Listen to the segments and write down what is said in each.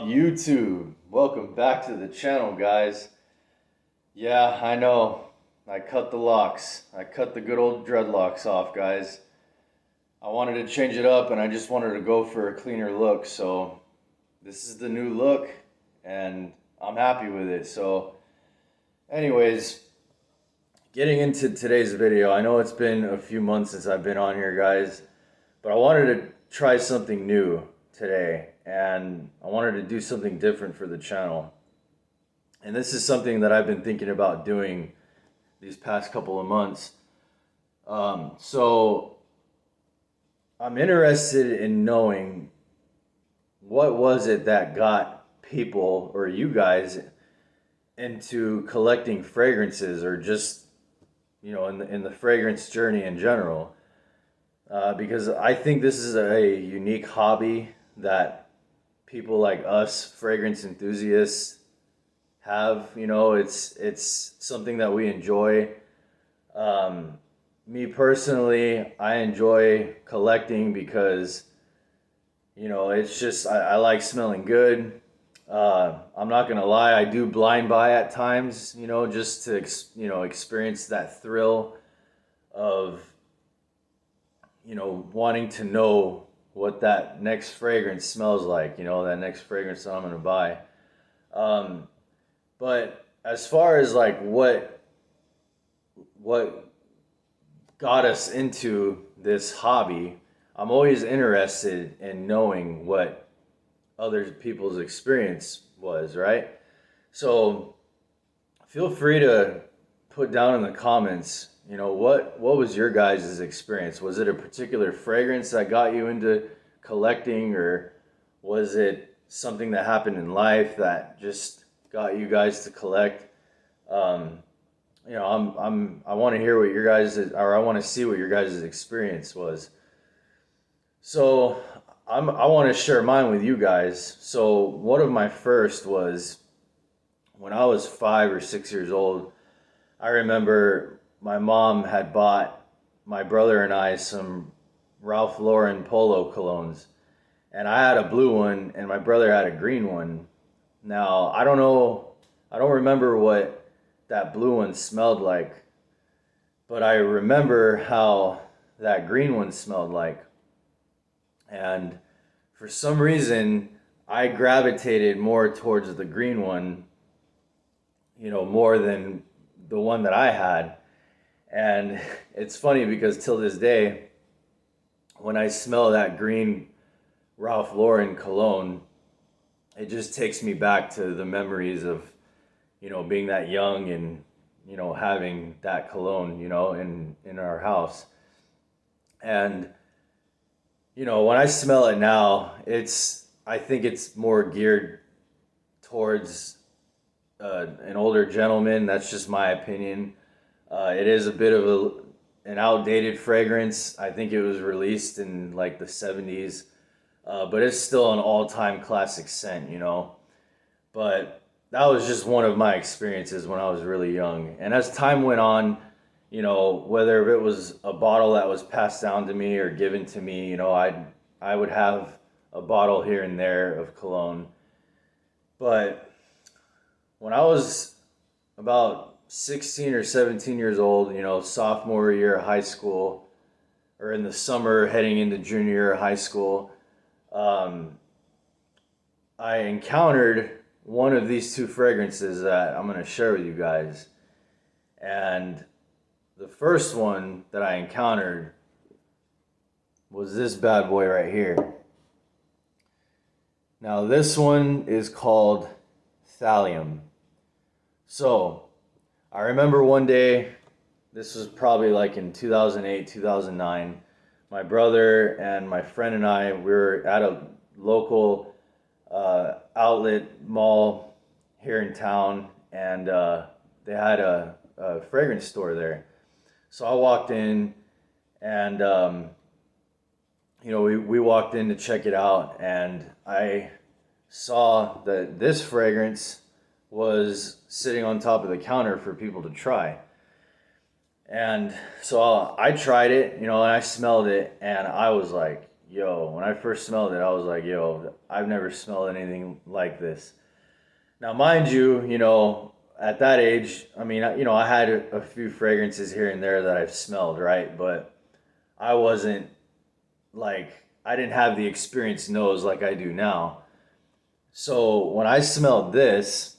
YouTube? Welcome back to the channel, guys. Yeah, I know. I cut the locks. I cut the good old dreadlocks off, guys. I wanted to change it up and I just wanted to go for a cleaner look. So this is the new look and I'm happy with it. So anyways, getting into today's video. I know it's been a few months since I've been on here, guys, but I wanted to try something new today and I wanted to do something different for the channel. And this is something that I've been thinking about doing these past couple of months. So I'm interested in knowing what was it that got people or you guys into collecting fragrances or just, in the fragrance journey in general. Because I think this is a unique hobby that people like us, fragrance enthusiasts, have. It's something that we enjoy. Me personally, I enjoy collecting because, it's just, I like smelling good. I'm not gonna lie, I do blind buy at times, just to, experience that thrill of, wanting to know what that next fragrance smells like, that next fragrance that I'm gonna buy. But as far as like what got us into this hobby, I'm always interested in knowing what other people's experience was, right? So feel free to put down in the comments, what was your guys' experience? Was it a particular fragrance that got you into collecting, or was it something that happened in life that just got you guys to collect? I want to hear what your guys, or I want to see what your guys' experience was. So I want to share mine with you guys. So one of my first was when I was 5 or 6 years old. I remember my mom had bought my brother and I some Ralph Lauren Polo colognes, and I had a blue one and my brother had a green one. Now, I don't remember what that blue one smelled like, but I remember how that green one smelled like. And for some reason, I gravitated more towards the green one, more than the one that I had. And it's funny because till this day, when I smell that green Ralph Lauren cologne, it just takes me back to the memories of, being that young and, having that cologne, in our house. And, when I smell it now, I think it's more geared towards an older gentleman. That's just my opinion. It is a bit of an outdated fragrance. I think it was released in like the 70s, but it's still an all-time classic scent, But that was just one of my experiences when I was really young. And as time went on, whether it was a bottle that was passed down to me or given to me, I would have a bottle here and there of cologne. But when I was about 16 or 17 years old, sophomore year of high school, or in the summer heading into junior year of high school, I encountered one of these two fragrances that I'm going to share with you guys. And the first one that I encountered was this bad boy right here. Now this one is called Thallium. So I remember one day, this was probably like in 2008, 2009, my brother and my friend and I, we were at a local outlet mall here in town, and they had a fragrance store there. So I walked in, and we walked in to check it out, and I saw that this fragrance was sitting on top of the counter for people to try. And so I tried it, and I smelled it, and I was like, yo, when I first smelled it, I was like, yo, I've never smelled anything like this. Now, mind you, at that age, I mean, I had a few fragrances here and there that I've smelled, right? But I wasn't like, I didn't have the experienced nose like I do now. So when I smelled this,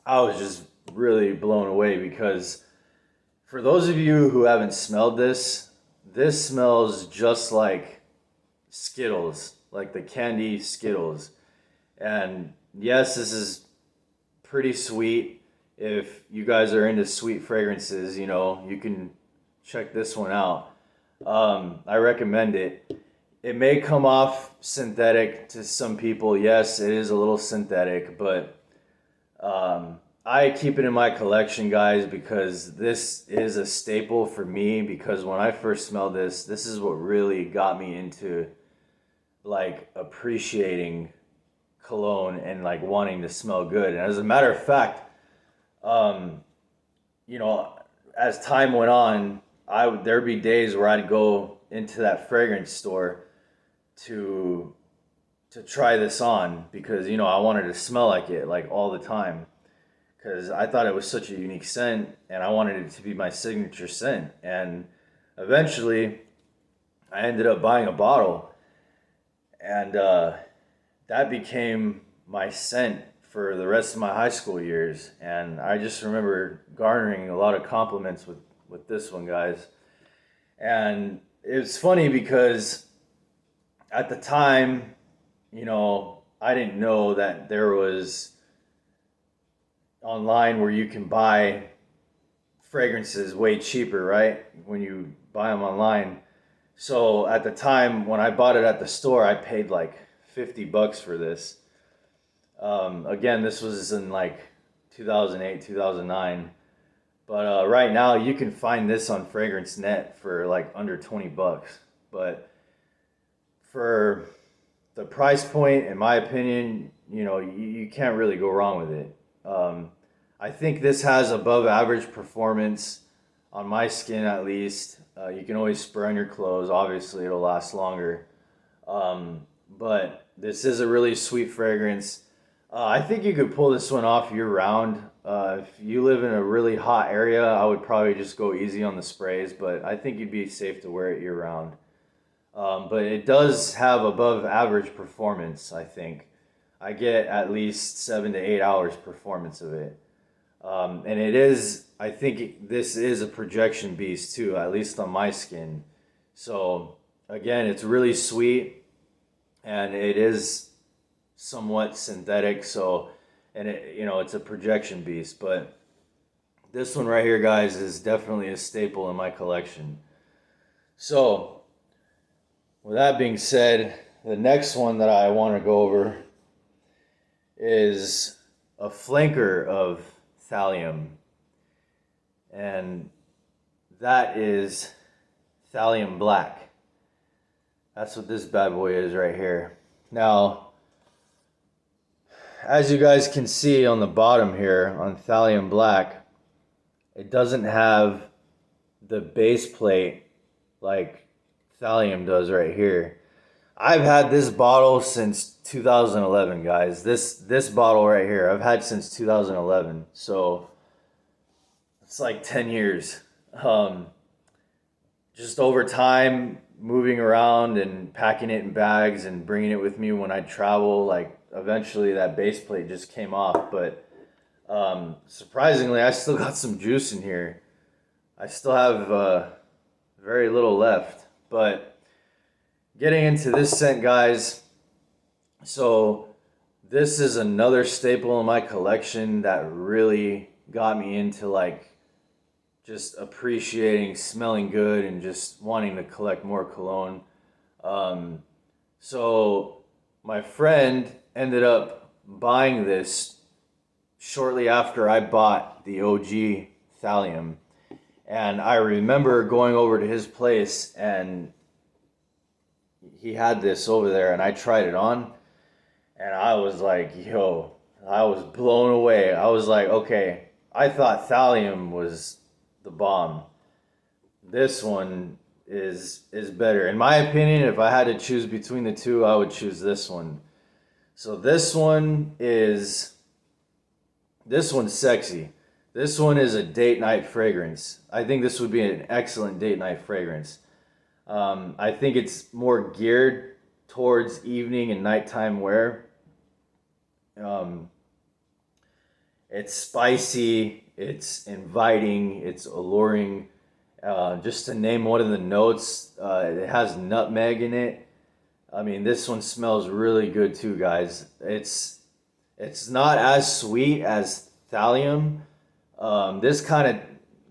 I was just really blown away because for those of you who haven't smelled this, this smells just like Skittles, like the candy Skittles. And yes, this is pretty sweet. If you guys are into sweet fragrances, you can check this one out. I recommend it. It may come off synthetic to some people. Yes, it is a little synthetic, but I keep it in my collection, guys, because this is a staple for me. Because when I first smelled this is what really got me into like appreciating cologne and like wanting to smell good. And as a matter of fact, um, as time went on, there'd be days where I'd go into that fragrance store to try this on because I wanted to smell like it like all the time because I thought it was such a unique scent and I wanted it to be my signature scent. And eventually, I ended up buying a bottle, and that became my scent for the rest of my high school years. And I just remember garnering a lot of compliments with this one, guys. And it's funny because at the time, I didn't know that there was online where you can buy fragrances way cheaper, right? When you buy them online. So at the time when I bought it at the store, I paid like $50 for this. Again, this was in like 2008, 2009. But right now you can find this on Fragrance Net for like under $20. But for the price point, in my opinion, you can't really go wrong with it. I think this has above average performance on my skin at least. You can always spray on your clothes. Obviously, it'll last longer. But this is a really sweet fragrance. I think you could pull this one off year round. If you live in a really hot area, I would probably just go easy on the sprays, but I think you'd be safe to wear it year round. But it does have above average performance, I think. I get at least 7 to 8 hours performance of it. And I think this is a projection beast too, at least on my skin. So again, it's really sweet and it is somewhat synthetic. So, and it's a projection beast, but this one right here, guys, is definitely a staple in my collection. So with that being said, the next one that I want to go over is a flanker of thallium, and that is Thallium Black. That's what this bad boy is right here. Now, as you guys can see on the bottom here on Thallium Black, it doesn't have the base plate like Thallium does right here. I've had this bottle since 2011, guys. This bottle right here, I've had since 2011. So it's like 10 years. Just over time, moving around and packing it in bags and bringing it with me when I travel, like eventually that base plate just came off. But surprisingly, I still got some juice in here. I still have very little left. But getting into this scent, guys, so this is another staple in my collection that really got me into like just appreciating smelling good and just wanting to collect more cologne. So my friend ended up buying this shortly after I bought the OG Thallium. And I remember going over to his place and he had this over there and I tried it on and I was like, yo, I was blown away. I was like, okay, I thought Thallium was the bomb. This one is better. In my opinion, if I had to choose between the two, I would choose this one. So this one's sexy. This one is a date night fragrance. I think this would be an excellent date night fragrance. I think it's more geared towards evening and nighttime wear. Um, it's spicy, it's inviting, it's alluring. Just to name one of the notes, it has nutmeg in it. I mean, this one smells really good too, guys. It's not as sweet as thallium. This kind of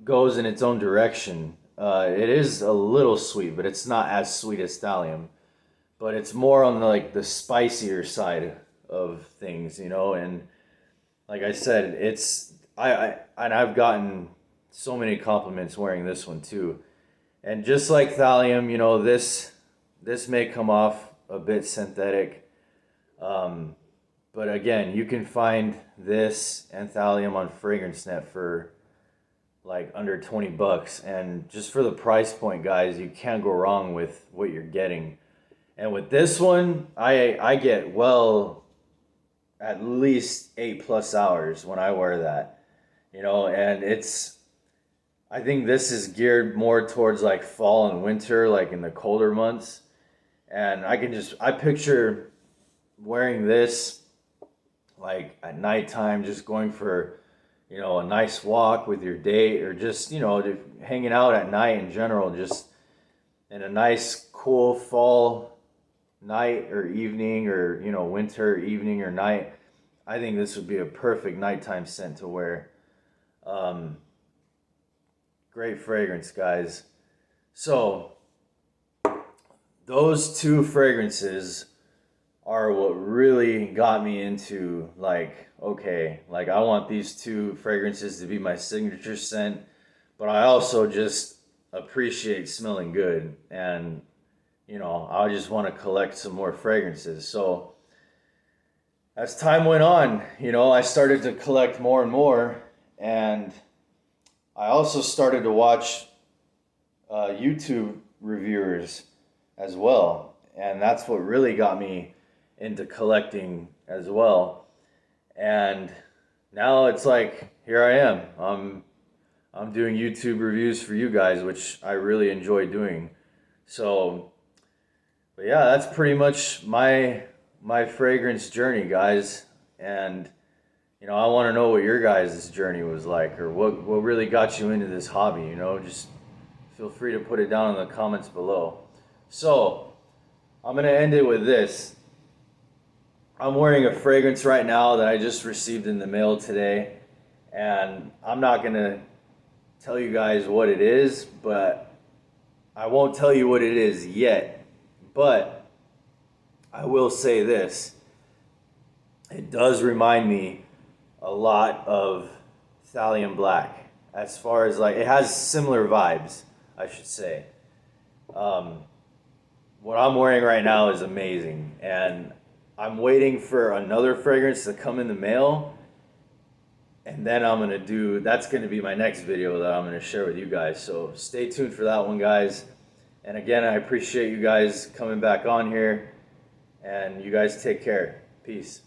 goes in its own direction. It is a little sweet, but it's not as sweet as thallium. But it's more on the spicier side of things, you know. And like I said, and I've gotten so many compliments wearing this one too. And just like thallium, you know, this may come off a bit synthetic. But again, you can find this and thallium on FragranceNet for like under $20. And just for the price point, guys, you can't go wrong with what you're getting. And with this one, I get at least 8+ hours when I wear that, you know. And I think this is geared more towards like fall and winter, like in the colder months. And I picture wearing this like at nighttime, just going for, you know, a nice walk with your date, or just, you know, hanging out at night in general, just in a nice cool fall night or evening, or, you know, winter evening or night. I think this would be a perfect nighttime scent to wear. Great fragrance, guys. So those two fragrances are what really got me into like, okay, like I want these two fragrances to be my signature scent, but I also just appreciate smelling good. And, you know, I just want to collect some more fragrances. So as time went on, you know, I started to collect more and more. And I also started to watch YouTube reviewers as well. And that's what really got me into collecting as well. And now it's like, here I am. I'm doing YouTube reviews for you guys, which I really enjoy doing. So, but yeah, that's pretty much my fragrance journey, guys. And you know, I want to know what your guys' journey was like, or what really got you into this hobby. You know, just feel free to put it down in the comments below. So I'm gonna end it with this. I'm wearing a fragrance right now that I just received in the mail today, and I'm not gonna tell you guys what it is, but I won't tell you what it is yet. But I will say this: it does remind me a lot of Thallium Black, as far as like, it has similar vibes, I should say. What I'm wearing right now is amazing, and I'm waiting for another fragrance to come in the mail, and then that's gonna be my next video that I'm gonna share with you guys. So stay tuned for that one, guys. And again, I appreciate you guys coming back on here, and you guys take care. Peace.